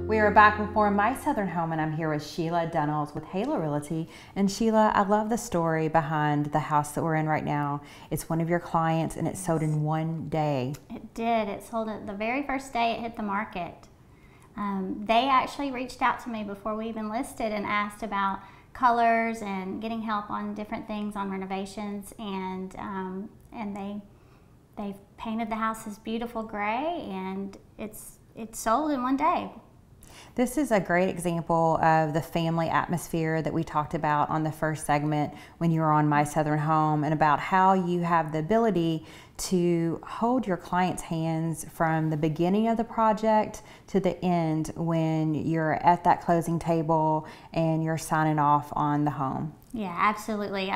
We are back before My Southern Home, and I'm here with Sheila Dunnells with HALO Realty. And Sheila, I love the story behind the house that we're in right now. It's one of your clients, and it sold in one day. It did. It sold it the very first day it hit the market. They actually reached out to me before we even listed and asked about colors and getting help on different things on renovations, and they painted the house this beautiful gray, and it sold in one day. This is a great example of the family atmosphere that we talked about on the first segment when you were on My Southern Home, and about how you have the ability to hold your clients' hands from the beginning of the project to the end when you're at that closing table and you're signing off on the home. Yeah, absolutely.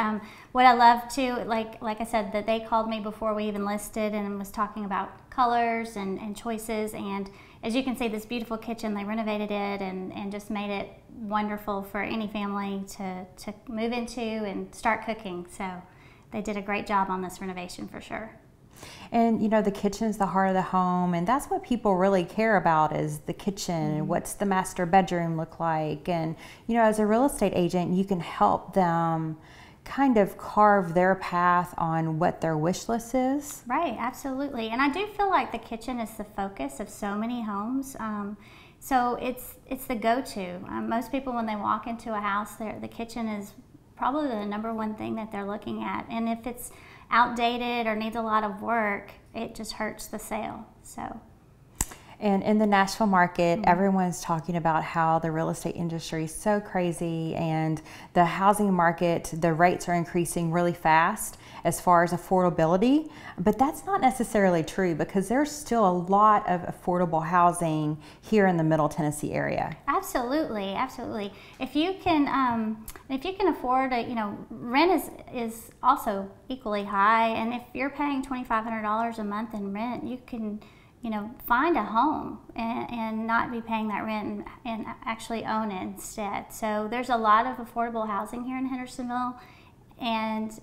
What I love too, like I said, that they called me before we even listed and was talking about colors and choices. And as you can see, this beautiful kitchen, they renovated it and just made it wonderful for any family to move into and start cooking. So they did a great job on this renovation for sure. And you know, the kitchen is the heart of the home, and that's what people really care about, is the kitchen and what's the master bedroom look like. And you know, as a real estate agent, you can help them kind of carve their path on what their wish list is. Right, absolutely. And I do feel like the kitchen is the focus of so many homes. So it's the go-to. Most people, when they walk into a house, the kitchen is probably the #1 thing that they're looking at. And if it's outdated or needs a lot of work, it just hurts the sale. So. And in the Nashville market, everyone's talking about how the real estate industry is so crazy, and the housing market, the rates are increasing really fast as far as affordability. But that's not necessarily true, because there's still a lot of affordable housing here in the Middle Tennessee area. Absolutely, absolutely. If you can afford it, you know, rent is also equally high. And if you're paying $2,500 a month in rent, you can, you know, find a home and not be paying that rent and actually own it instead. So there's a lot of affordable housing here in Hendersonville, and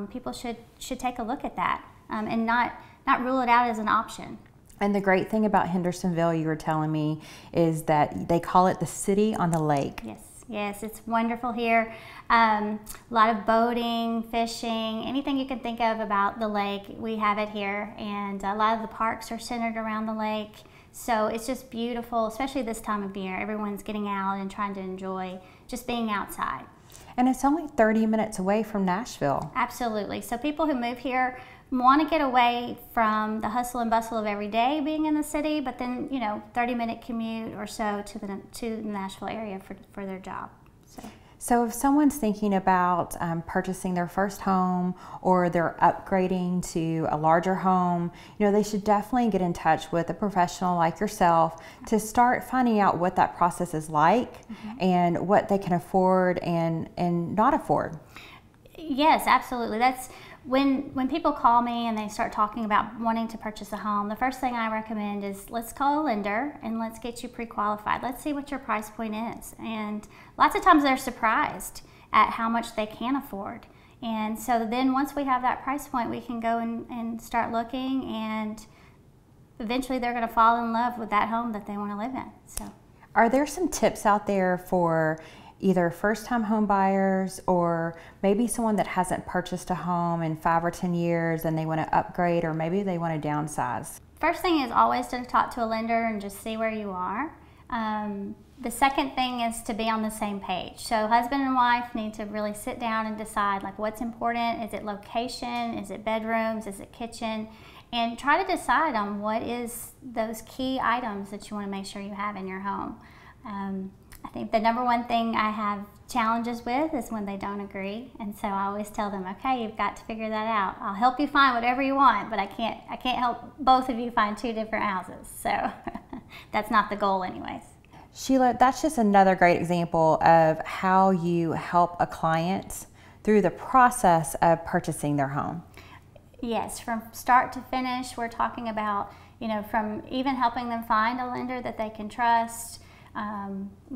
people should take a look at that and not rule it out as an option. And the great thing about Hendersonville, you were telling me, is that they call it the city on the lake. Yes, it's wonderful here. A lot of boating, fishing, anything you can think of about the lake, we have it here. And a lot of the parks are centered around the lake. So it's just beautiful, especially this time of year. Everyone's getting out and trying to enjoy just being outside. And it's only 30 minutes away from Nashville. Absolutely. So people who move here want to get away from the hustle and bustle of every day being in the city, but then, you know, 30-minute commute or so to the Nashville area for their job. So if someone's thinking about purchasing their first home, or they're upgrading to a larger home, you know, they should definitely get in touch with a professional like yourself to start finding out what that process is like and what they can afford and not afford. Yes, absolutely. That's when people call me and they start talking about wanting to purchase a home, the first thing I recommend is let's call a lender and let's get you pre-qualified. Let's see what your price point is. And lots of times they're surprised at how much they can afford. And so then once we have that price point, we can go and start looking, and eventually they're going to fall in love with that home that they want to live in. So, are there some tips out there for either first-time home buyers, or maybe someone that hasn't purchased a home in 5 or 10 years and they want to upgrade, or maybe they want to downsize? First thing is always to talk to a lender and just see where you are. The second thing is to be on the same page. So husband and wife need to really sit down and decide, like, what's important. Is it location? Is it bedrooms? Is it kitchen? And try to decide on what is those key items that you want to make sure you have in your home. I think the #1 thing I have challenges with is when they don't agree, and so I always tell them, okay, you've got to figure that out. I'll help you find whatever you want, but I can't help both of you find 2 different houses. So that's not the goal anyways. Sheila, that's just another great example of how you help a client through the process of purchasing their home. Yes, from start to finish, we're talking about, you know, from even helping them find a lender that they can trust,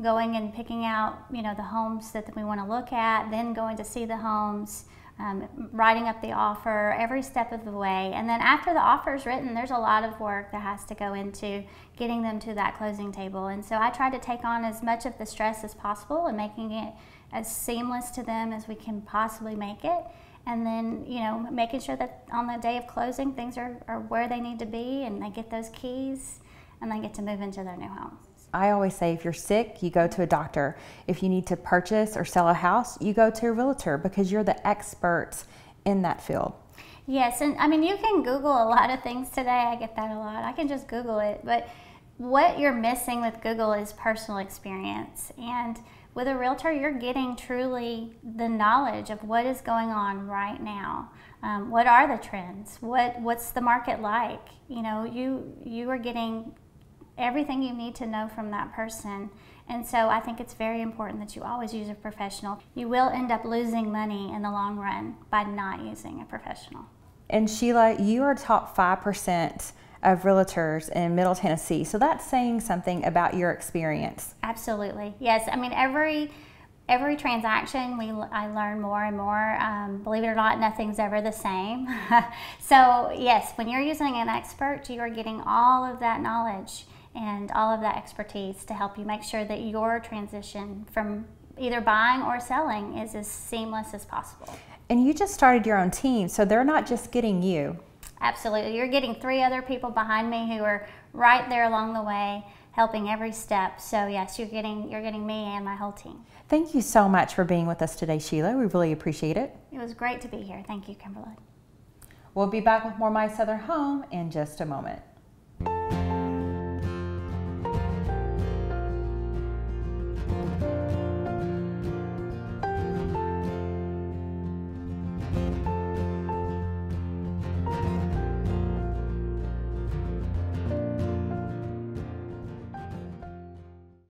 going and picking out, you know, the homes that we want to look at, then going to see the homes, writing up the offer, every step of the way. And then after the offer is written, there's a lot of work that has to go into getting them to that closing table. And so I try to take on as much of the stress as possible and making it as seamless to them as we can possibly make it. And then, you know, making sure that on the day of closing, things are where they need to be and they get those keys and they get to move into their new home. I always say if you're sick, you go to a doctor. If you need to purchase or sell a house, you go to a realtor because you're the expert in that field. Yes, and I mean, you can Google a lot of things today. I get that a lot. I can just Google it. But what you're missing with Google is personal experience. And with a realtor, you're getting truly the knowledge of what is going on right now. What are the trends? What's the market like? You know, you are getting everything you need to know from that person. And so I think it's very important that you always use a professional. You will end up losing money in the long run by not using a professional. And Sheila, you are top 5% of realtors in Middle Tennessee. So that's saying something about your experience. Absolutely. Yes. I mean, every transaction I learn more and more. Believe it or not, nothing's ever the same. So yes, when you're using an expert, you are getting all of that knowledge and all of that expertise to help you make sure that your transition from either buying or selling is as seamless as possible. And you just started your own team, so they're not just getting you. Absolutely. You're getting 3 other people behind me who are right there along the way, helping every step. So yes, you're getting me and my whole team. Thank you so much for being with us today, Sheila. We really appreciate it. It was great to be here. Thank you, Kimberly. We'll be back with more My Southern Home in just a moment.